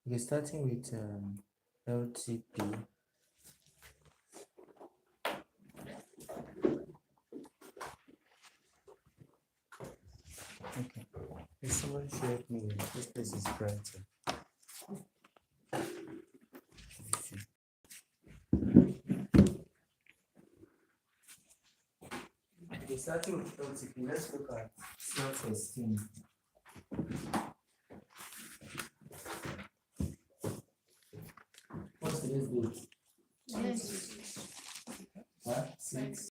Okay, starting with LTP. Okay, if someone showed me this place is brighter. Okay, starting with LTP, let's look at self-esteem. What's today's date? Yes. What? 6.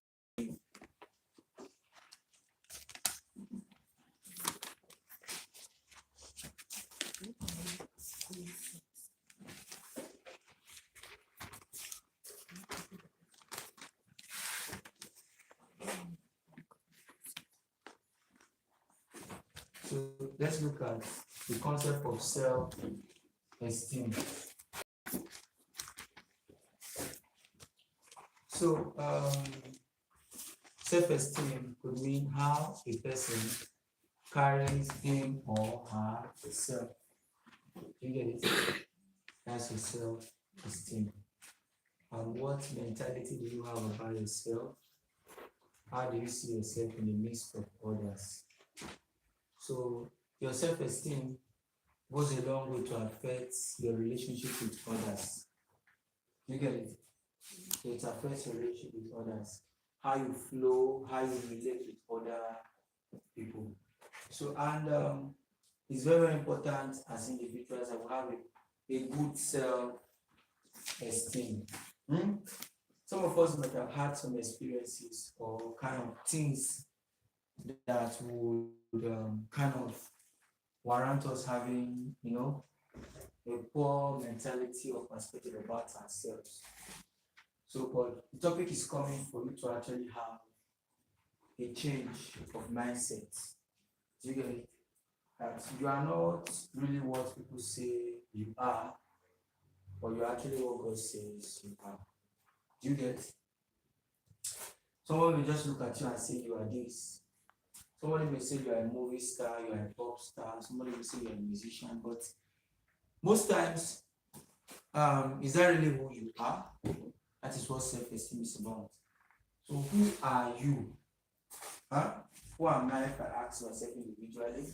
So let's look at the concept of self-esteem. So self-esteem could mean how a person carries him or herself. You get it? That's your self-esteem. And what mentality do you have about yourself? How do you see yourself in the midst of others? So your self-esteem goes a long way to affect your relationship with others. You get it? So it affects your relationship with others. How you flow, how you relate with other people. So, and it's very, very important as individuals that we have a good self-esteem. Some of us might have had some experiences or kind of things that would kind of warrant us having, a poor mentality or perspective about ourselves. So, but the topic is coming for you to actually have a change of mindset. Do you get it? That you are not really what people say you are, but you're actually what God says you are. Do you get? Someone will just look at you and say you are this. Somebody may say you are a movie star, you are a pop star, somebody will say you are a musician, but most times, is that really who you are? That is what self-esteem is about. So who are you? Who am I if I ask myself individually?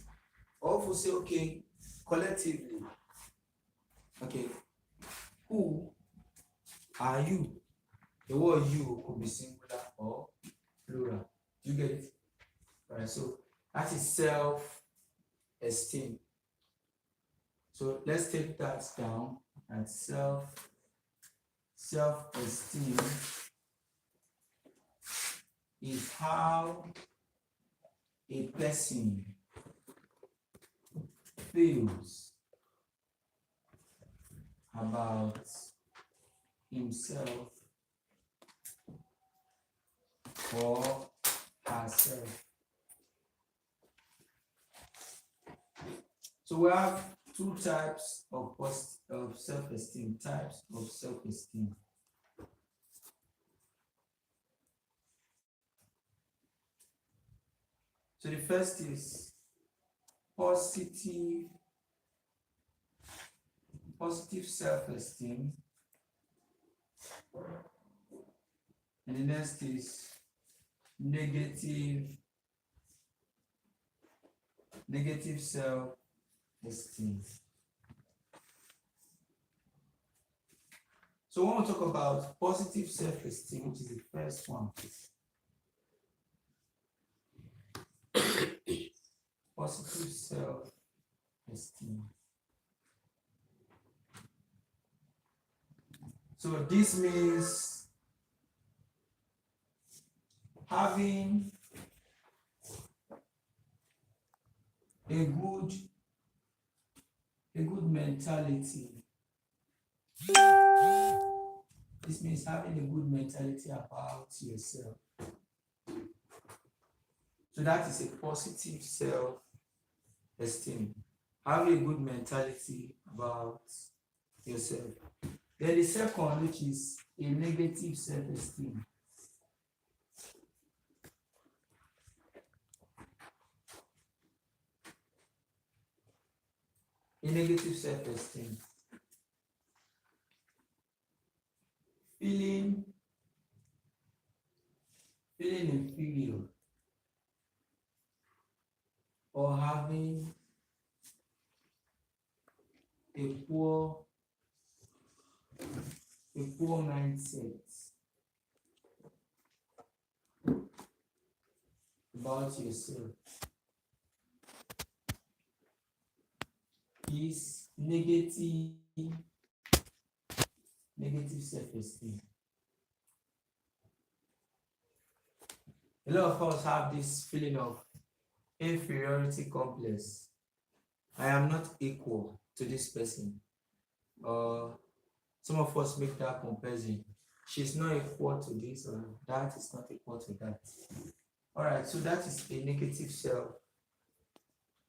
Or if we say, okay, collectively, okay, who are you? The word you could be singular or plural. Do you get it? All right, so that is self-esteem. So let's take that down and self-esteem is how a person feels about himself or herself. So we have two types of self-esteem, types of self-esteem. So the first is positive self-esteem, and the next is negative self-esteem. So when we talk about positive self-esteem, which is the first one, positive self-esteem. So this means having a good mentality. This means having a good mentality about yourself. So that is a positive self-esteem. Have a good mentality about yourself. Then the second, which is a negative self-esteem. A negative self-esteem. feeling inferior or having a poor mindset about yourself is negative self-esteem. A lot of us have this feeling of inferiority complex. I am not equal to this person. Some of us make that comparison. She's not equal to this, or that is not equal to that. All right, so that is a negative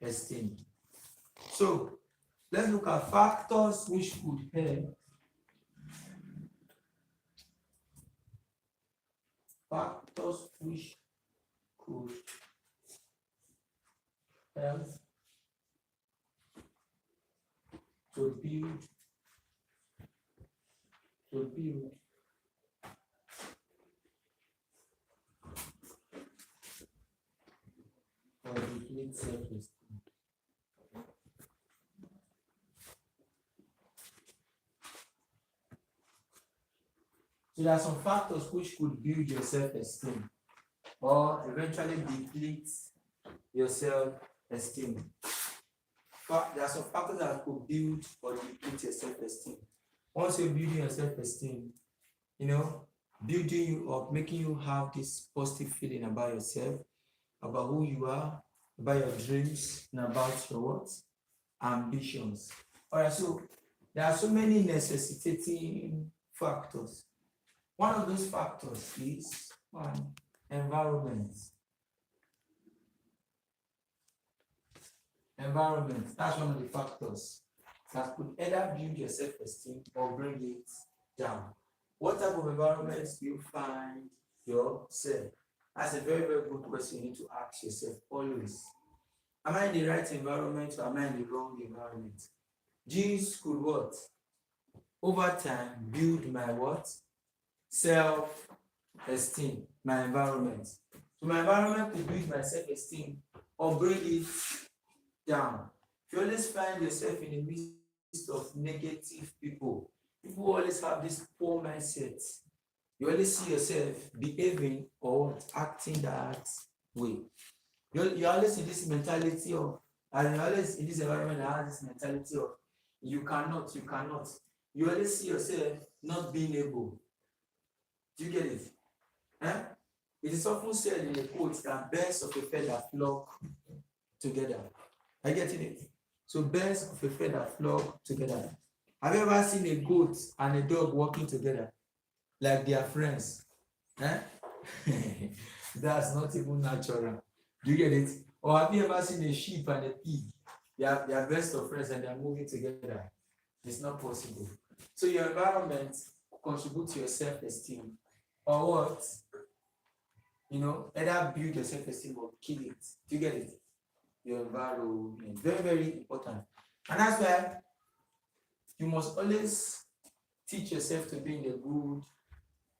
self-esteem. So let's look at factors which could help. Factors which could help to build or deplete self-esteem. So there are some factors which could build your self-esteem or eventually deplete your self-esteem. There are some factors that could build or deplete your self-esteem. Once you're building your self-esteem, building you up, making you have this positive feeling about yourself, about who you are, about your dreams, and about your what? Ambitions. All right, so there are so many necessitating factors. One of those factors is environment. Environment, that's one of the factors that could either build your self-esteem or bring it down. What type of environment do you find yourself? That's a very, very good question you need to ask yourself always. Am I in the right environment or am I in the wrong environment? These could what? Over time, build my what? Self-esteem, my environment. So my environment could build my self-esteem or bring it down. If you always find yourself in the midst of negative people always have this poor mindset. You always see yourself behaving or acting that way. You're always in this mentality of, and you're always in this environment that has this mentality of you cannot. You always see yourself not being able. Do you get it? It is often said in a quote that birds of a feather flock together. Are you getting it? So birds of a feather flock together. Have you ever seen a goat and a dog working together like they are friends? That's not even natural. Do you get it? Or have you ever seen a sheep and a pig? They are best of friends and they are moving together. It's not possible. So your environment contributes to your self-esteem. Or what? Either build your self-esteem or kill it. Do you get it? Your environment. Very, very important. And that's why you must always teach yourself to be in a good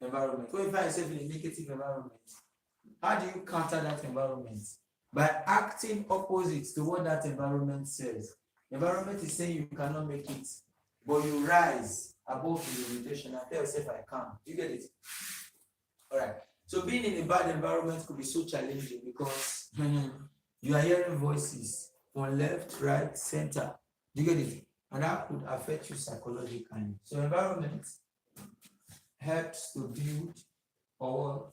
environment. When you find yourself in a negative environment, how do you counter that environment? By acting opposite to what that environment says. The environment is saying you cannot make it, but you rise above the limitation and tell yourself I can. Do you get it? All right. So being in a bad environment could be so challenging because you are hearing voices from left, right, center. Do you get it? And that could affect you psychologically. So environment helps to build or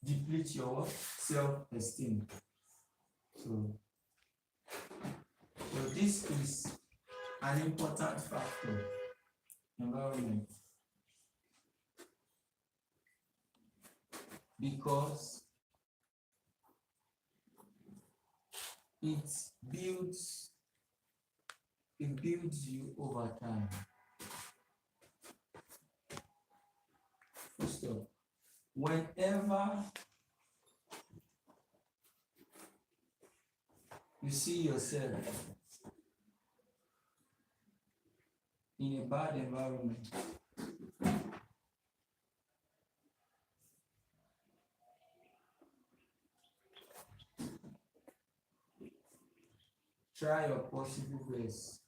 deplete your self-esteem. So this is an important factor. Environment. Because it builds you over time. First of, whenever you see yourself in a bad environment, Try your possible best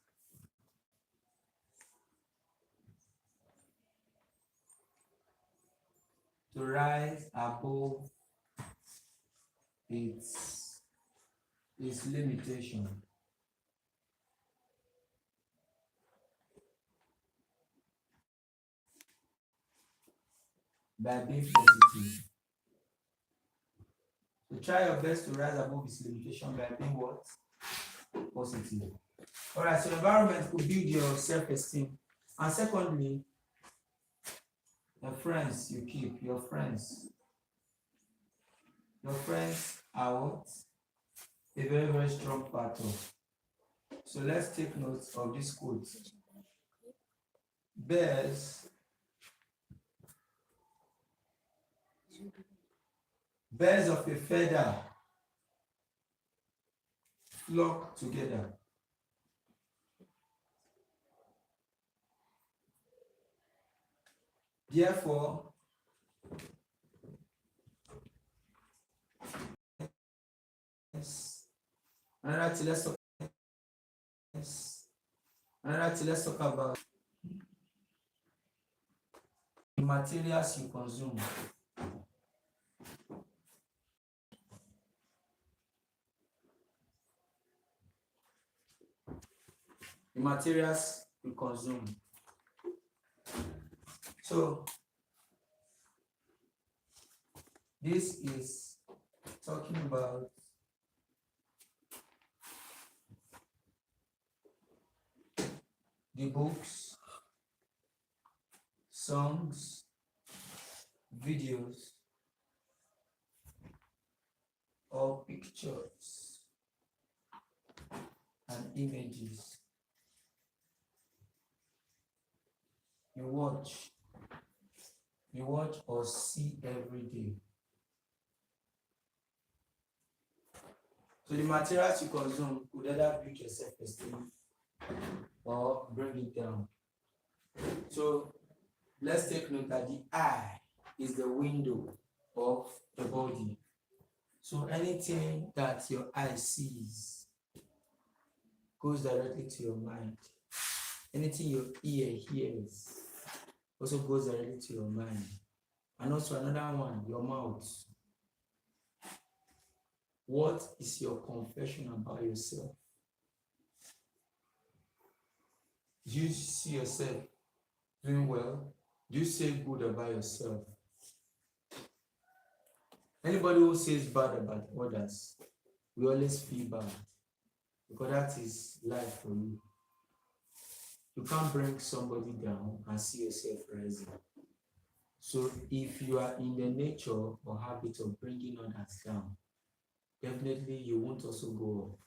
to rise above its limitation. By being positive. So try your best to rise above its limitation by being what? Positive. All right, so environment could build your self-esteem. And secondly, the friends you keep, your friends are what? A very, very strong factor. So let's take note of this quote. Birds of a feather flock together. Therefore, another thing let's talk about the materials you consume. The materials you consume. So this is talking about the books, songs, videos, or pictures and images you watch or see every day. So the materials you consume could either build your self-esteem or bring it down. So let's take note that the eye is the window of the body. So anything that your eye sees goes directly to your mind. Anything your ear hears also goes directly to your mind. And also another one, your mouth. What is your confession about yourself? Do you see yourself doing well? Do you say good about yourself? Anybody who says bad about others, we always feel bad because that is life for you. You can't bring somebody down and see yourself rising. So if you are in the nature or habit of bringing others down, definitely you won't also go up.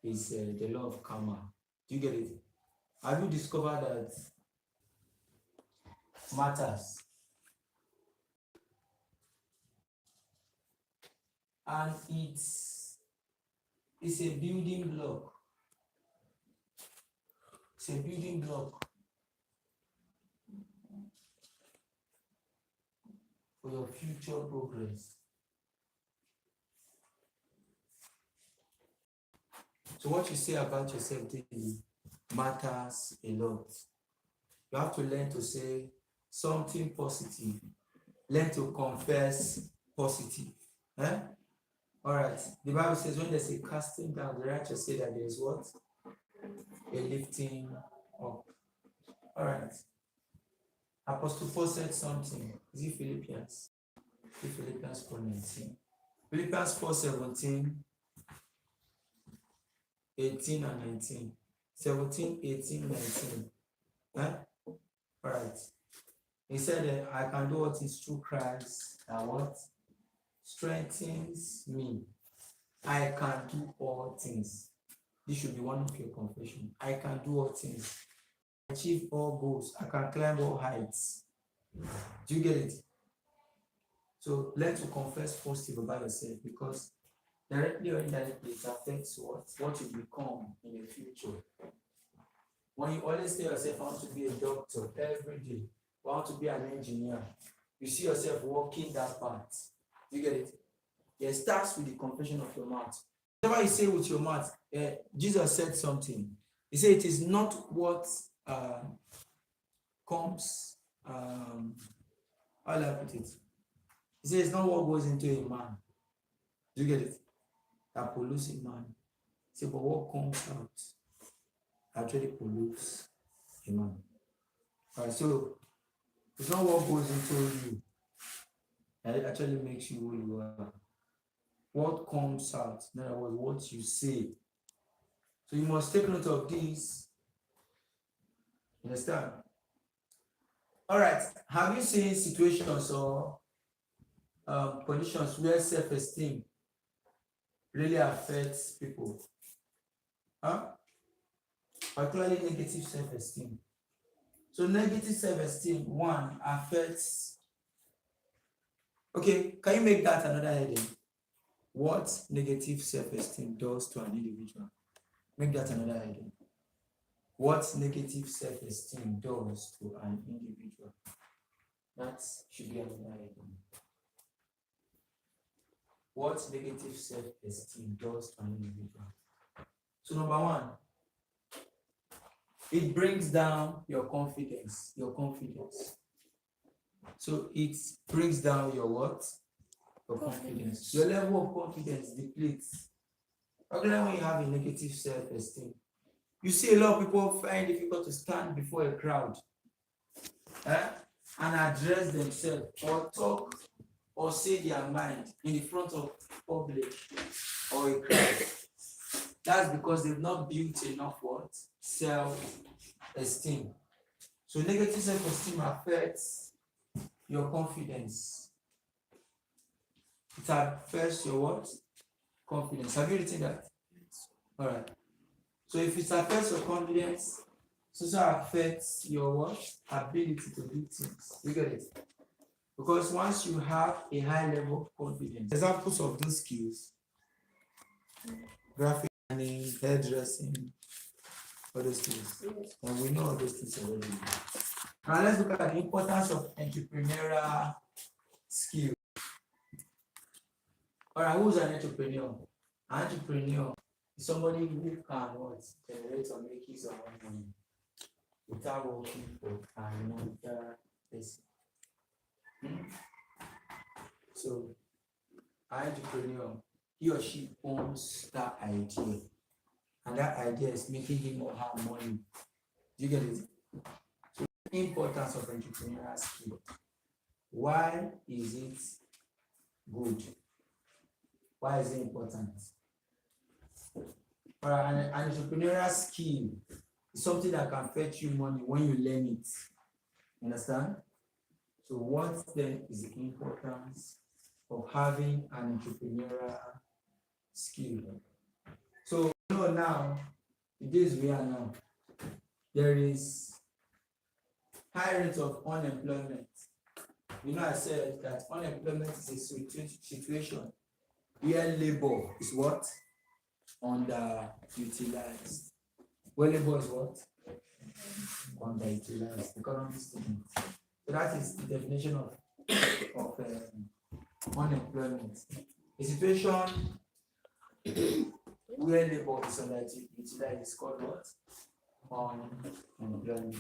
It's the law of karma. Do you get it? Have you discovered that matters? And it's a building block. It's a building block for your future progress. So what you say about yourself daily matters a lot. You have to learn to say something positive. Learn to confess positive. Eh? All right. The Bible says when there's a casting down, the righteous say that there is what? A lifting up. All right. Apostle Paul said something. Is it Philippians? Is it Philippians 4:19? Philippians 4:17, 18 and 19. 17, 18, 19. Huh? All right. He said, I can do what is through Christ that what? Strengthens me. I can do all things. This should be one of your confession. I can do all things. Achieve all goals. I can climb all heights. Do you get it? So learn to confess positive about yourself because directly or indirectly it affects what you become in the future. When you always tell yourself, I want to be a doctor every day, I want to be an engineer, you see yourself walking that path. Do you get it? It starts with the confession of your mouth. whatever you say with your mouth, Jesus said something. He said it is not what comes, how do I put it? He said it's not what goes into a man. Do you get it? That pollutes a man. He said, but what comes out actually pollutes a man. All right, so it's not what goes into you that actually makes you who you are. What comes out, in other words, what you say. So you must take note of this. Understand? All right. Have you seen situations or conditions where self-esteem really affects people? Particularly negative self-esteem. So negative self-esteem, one, affects. Okay, can you make that another heading? What negative self-esteem does to an individual? Make that another heading. What negative self-esteem does to an individual? That should be another heading. What negative self-esteem does to an individual? So number one, it brings down your confidence. So it brings down your what? Your confidence. Your level of confidence depletes. Particularly when you have a negative self-esteem. You see a lot of people find it difficult to stand before a crowd and address themselves or talk or say their mind in the front of public or a crowd. That's because they've not built enough what? Self-esteem. So negative self-esteem affects your confidence. It affects your what? Confidence. Have you written that? All right. So if it affects your confidence, it also affects your what? Ability to do things. You get it? Because once you have a high level of confidence, examples of those skills, graphic designing, hairdressing, all those things. And we know all those things already. Now let's look at the importance of entrepreneurial skill. All right, who's an entrepreneur? An entrepreneur is somebody who can what? Generate or make his own money without working for another person. So, an entrepreneur, he or she owns that idea, and that idea is making him or her money. Do you get it? So, the importance of entrepreneurial skill. Why is it good? Why is it important? An entrepreneurial skill is something that can fetch you money when you learn it. Understand? So what then is the importance of having an entrepreneurial skill? So you know now, the days we are now, there is high rate of unemployment. You know, I said that unemployment is a situation where labor is what? Underutilized. Where labor is what? Underutilized. Economic statement. So that is the definition of unemployment. A situation where labor is underutilized is called what? Unemployment.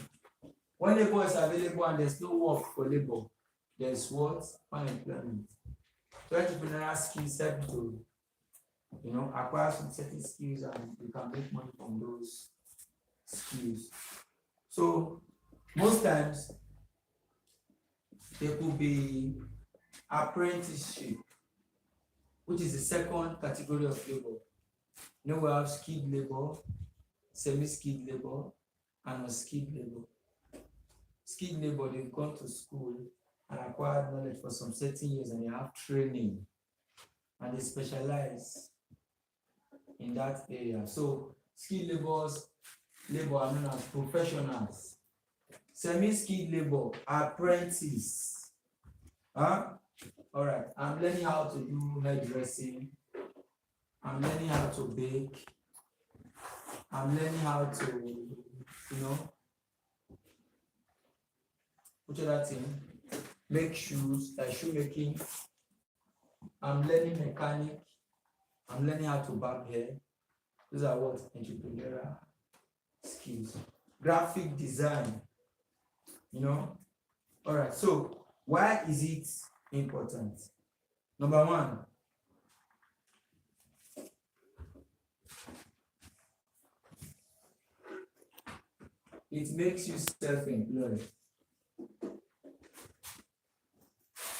When labor is available and there's no work for labor, there's what? Unemployment. So entrepreneurial skills help to, acquire some certain skills and you can make money from those skills. So most times there could be apprenticeship, which is the second category of labor. You know, we have skilled labor, semi-skilled labor, and unskilled labor. Skilled labor, they've gone to school and acquired knowledge for some certain years and they have training and they specialize in that area. So skilled labor are known as professionals. Semi-skilled labor, apprentice. All right, I'm learning how to do hairdressing. I'm learning how to bake. I'm learning how to, which other thing? Make shoes, like shoemaking. I'm learning mechanic. I'm learning how to barb hair. Those are what? Entrepreneurial skills. Graphic design. All right. So why is it important? Number one, it makes you self-employed.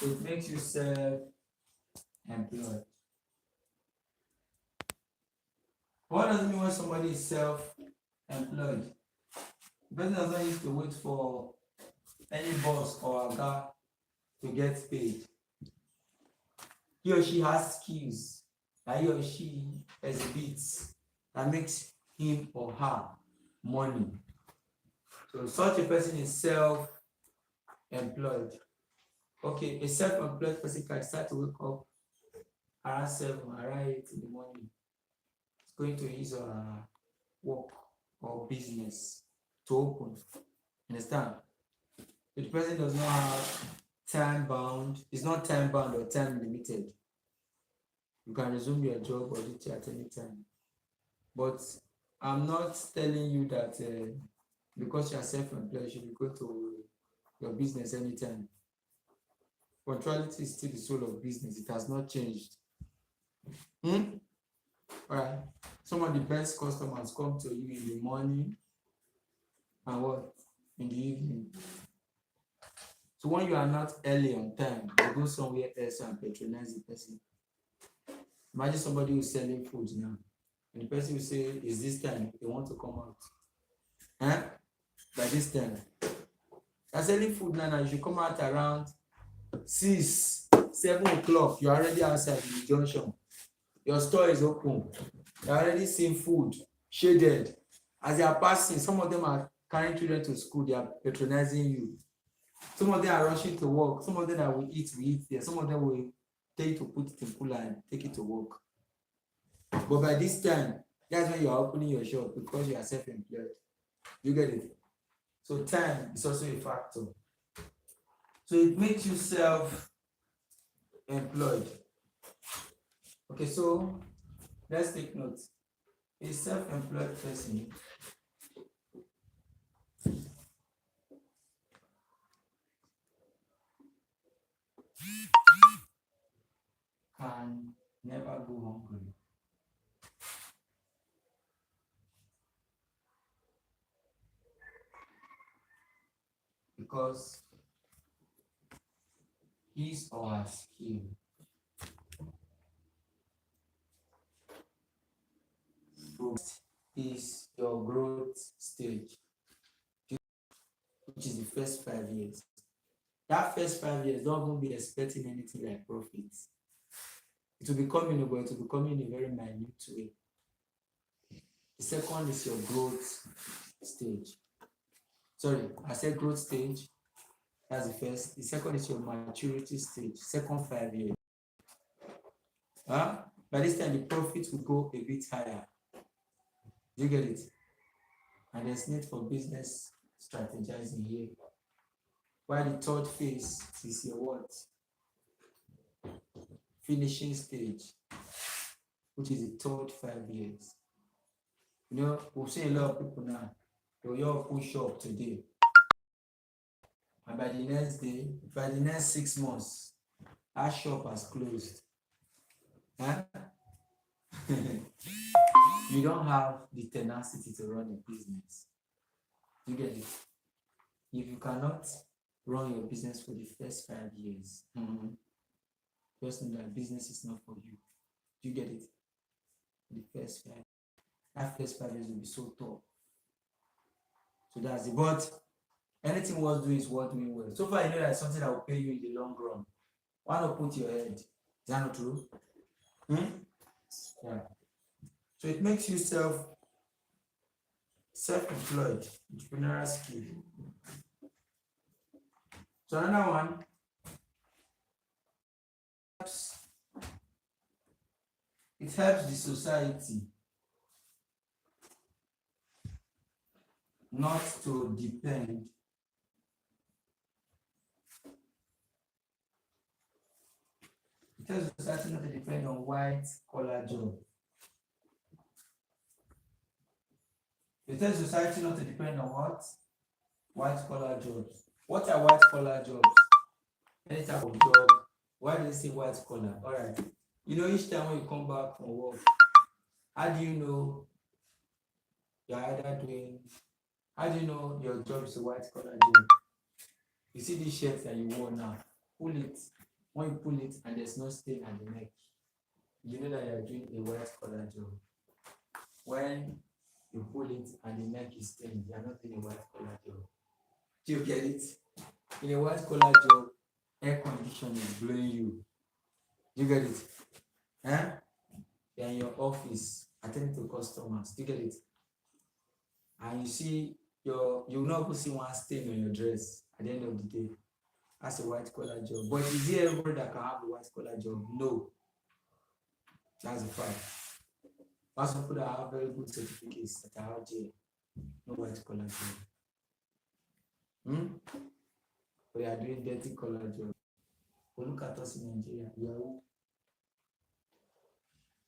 It makes you self-employed. What does it mean when somebody is self-employed? The person does not used to wait for any boss or a guy to get paid. He or she has skills that he or she exhibits that makes him or her money. So such a person is self-employed. Okay, a self-employed person can start to wake up around 7, around 8 in the morning. It's going to his or her work or business to open. Understand? The person does not have time bound, it's not time bound or time limited. You can resume your job or duty at any time. But I'm not telling you that because you are self-employed, you should go to your business anytime. Punctuality is still the soul of business. It has not changed. All right. Some of the best customers come to you in the morning and what? In the evening. So when you are not early on time, you go somewhere else and patronize the person. Imagine somebody who's selling food now, and the person will say, "Is this time they want to come out?" By this time, you're selling food now. You should come out around 6, 7 o'clock. You're already outside the junction. Your store is open. You're already seeing food shaded. As they are passing, some of them are carrying children to school. They are patronizing you. Some of them are rushing to work. Some of them that will eat there. Some of them will tell you to put it in cooler and take it to work. But by this time, that's when you are opening your shop because you are self-employed. You get it? So time is also a factor. So it makes you self-employed. Okay, so let's take note. A self-employed person can never go hungry. Because his or her skill is your growth stage, which is the first 5 years. That first 5 years, don't even be expecting anything like profits. It will be coming, but it will be coming in a very minute way. The second is your growth stage. Sorry, I said growth stage. That's the first. The second is your maturity stage, second 5 years. By this time, the profit will go a bit higher. Do you get it? And there's need for business strategizing here. While the third phase is your what? Finishing stage, which is the third 5 years. We've seen a lot of people now. They all push up today. And by the next day, by the next 6 months, our shop has closed. You don't have the tenacity to run a business. You get it? If you cannot run your business for the first 5 years, just know that business is not for you. You get it? The first 5. That first 5 years will be so tough. So that's it. But anything worth doing is worth doing well. So far, you know that something that will pay you in the long run. Why not put your head? Is that not true? Yeah. So it makes you self-employed, entrepreneurial skill. So another one, it helps the society not to depend It tells society not to depend on white collar job. It tells society not to depend on what? White collar jobs. What are white collar jobs? Any type of job. Why do they say white collar? Alright. You know, each time when you come back from work, how do you know you're either doing, how do you know your job is a white collar job? You see this shirt that you wore now, pull it. When you pull it and there's no stain at the neck, you know that you're doing a white collar job. When you pull it and the neck is stained, you're not doing a white collar job. Do you get it? In a white collar job, air conditioning is blowing you. Do you get it? Huh? You're in your office attending to customers. Do you get it? And you see you will not even see one stain on your dress at the end of the day. That's a white collar job. But is there everybody that can have a white collar job? No. That's a fact. Most people that have very good certificates that are out there, no white collar job. We are doing dirty collar job. But look at us in Nigeria.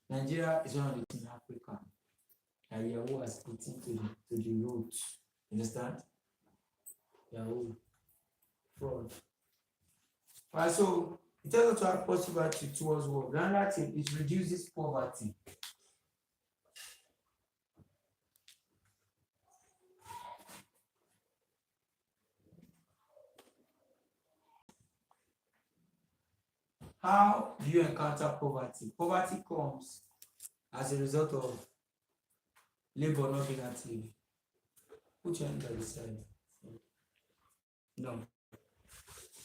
Nigeria is one of the things in Africa that Yahoo has put into the roots. Understand? Yahoo. Fraud. Alright, so it tells us to have positive attitude towards work. The other thing, it reduces poverty. How do you encounter poverty? Poverty comes as a result of labor not being active. Put your hand by the side. No.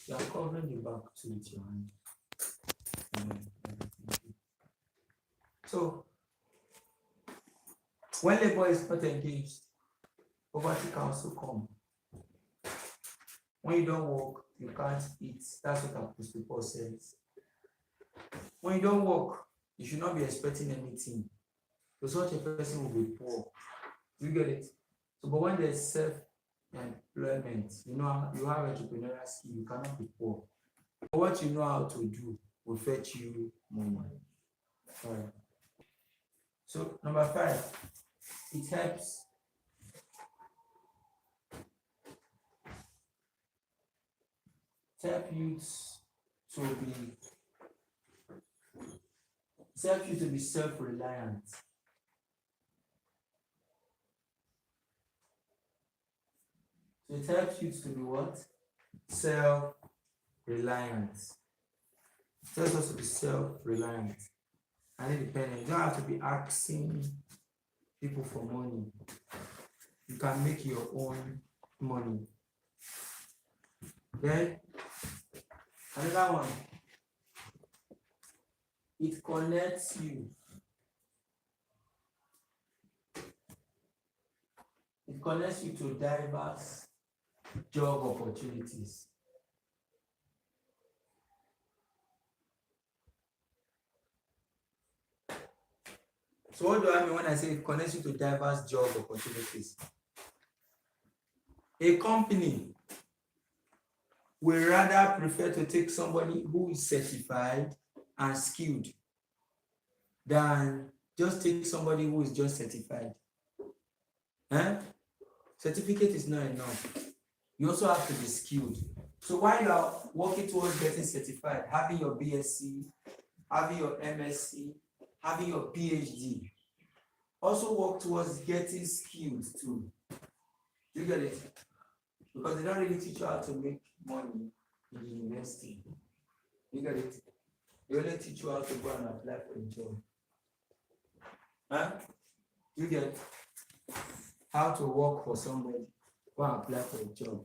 You are covering the back too with your hand. So, when labor is not engaged, poverty can also come. When you don't work, you can't eat. That's what Apostle Paul says. When you don't work, you should not be expecting anything. So such a person will be poor. You get it? So, but when there's self-employment, you know, you have entrepreneurial skill, you cannot be poor. But what you know how to do will fetch you more money. All right. So, number 5, it helps you to be self-reliant. So it helps you to be what? Self-reliant. It tells us to be self-reliant and independent. You don't have to be asking people for money. You can make your own money. Then another one. It connects you. It connects you to diverse job opportunities. So what do I mean when I say it connects you to diverse job opportunities? A company will rather prefer to take somebody who is certified and skilled than just take somebody who is just certified. Certificate is not enough. You also have to be skilled. So while you are working towards getting certified, having your BSc, having your MSc, having your PhD, also work towards getting skilled too. You get it? Because they don't really teach you how to make money in the university. You get it? They only teach you how to go and apply for a job. You get how to work for somebody, go and apply for a job.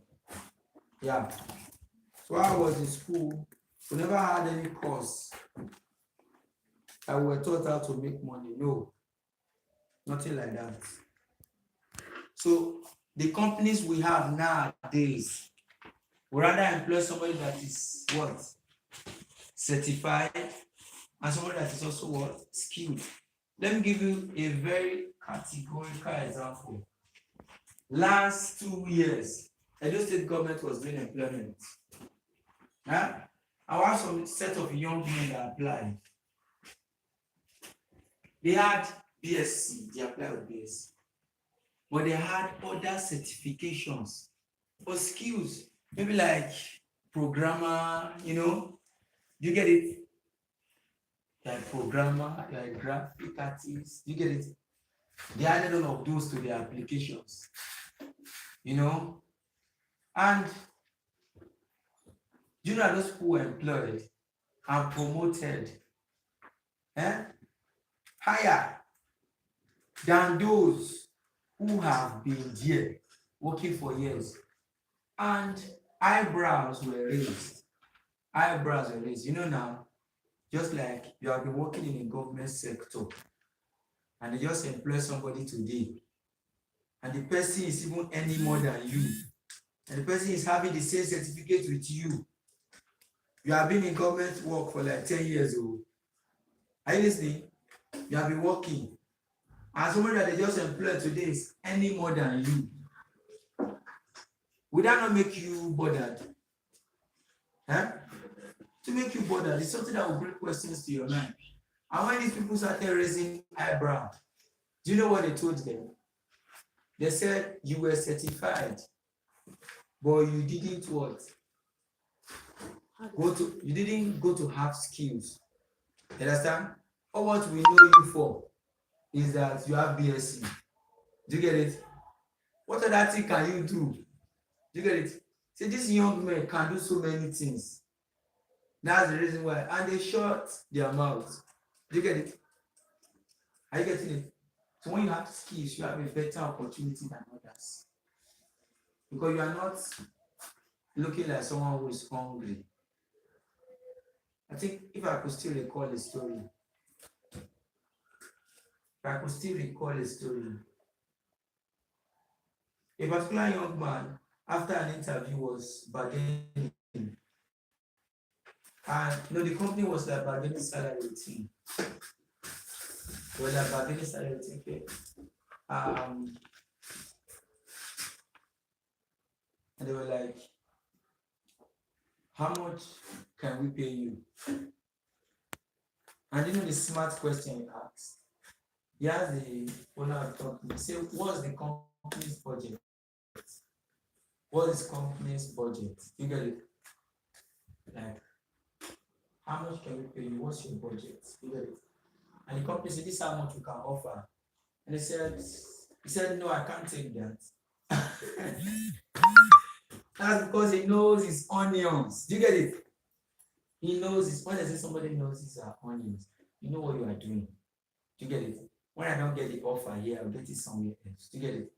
Yeah. So I was in school, we never had any course that we were taught how to make money. No, nothing like that. So the companies we have nowadays would rather employ somebody that is what? Certified, and somebody that is also what? Skilled. Let me give you a very categorical example. Last 2 years, Edo State government was doing employment. I have some set of young men that applied. They had BSc, they applied with BSc, but they had other certifications or skills, maybe like programmer, do you get it? Like programmer, like graphic artist, you get it? They added all of those to their applications, and those people were employed and promoted higher than those who have been there working for years. And eyebrows were raised. Now, just like you have been working in a government sector and they just employ somebody today, and the person is even earning more than you, and the person is having the same certificate with you. You have been in government work for like 10 years old. Are you listening? You have been working, and somebody that they just employed today is earning more than you. Would that not make you bothered? To make you bothered, it's something that will bring questions to your mind. And when these people started raising eyebrow, do you know what they told them? They said you were certified, but you didn't what? You didn't go to have skills. You understand? Or what we know you for is that you have BSc. Do you get it? What other thing can you do? Do you get it? See, these young men can do so many things. That's the reason why. And they shut their mouths. Do you get it? Are you getting it? So when you have skills, you have a better opportunity than others. Because you are not looking like someone who is hungry. I think if I could still recall a story, a particular young man, after an interview, was bargaining. And the company was like bargaining salary with him. They were like bargaining salary with him. Okay. And they were like, how much can we pay you? And the smart question he asked. He asked the owner of the company, he said, what's the company's budget? What is company's budget? You get it? Like, how much can we pay you? What's your budget? You get it? And the company said, this is how much we can offer. And he said, no, I can't take that. That's because he knows his onions. Do you get it? He knows his, when I say somebody knows his onions, you know what you are doing. Do you get it? When I don't get the offer here, I'll get it somewhere else. Do you get it?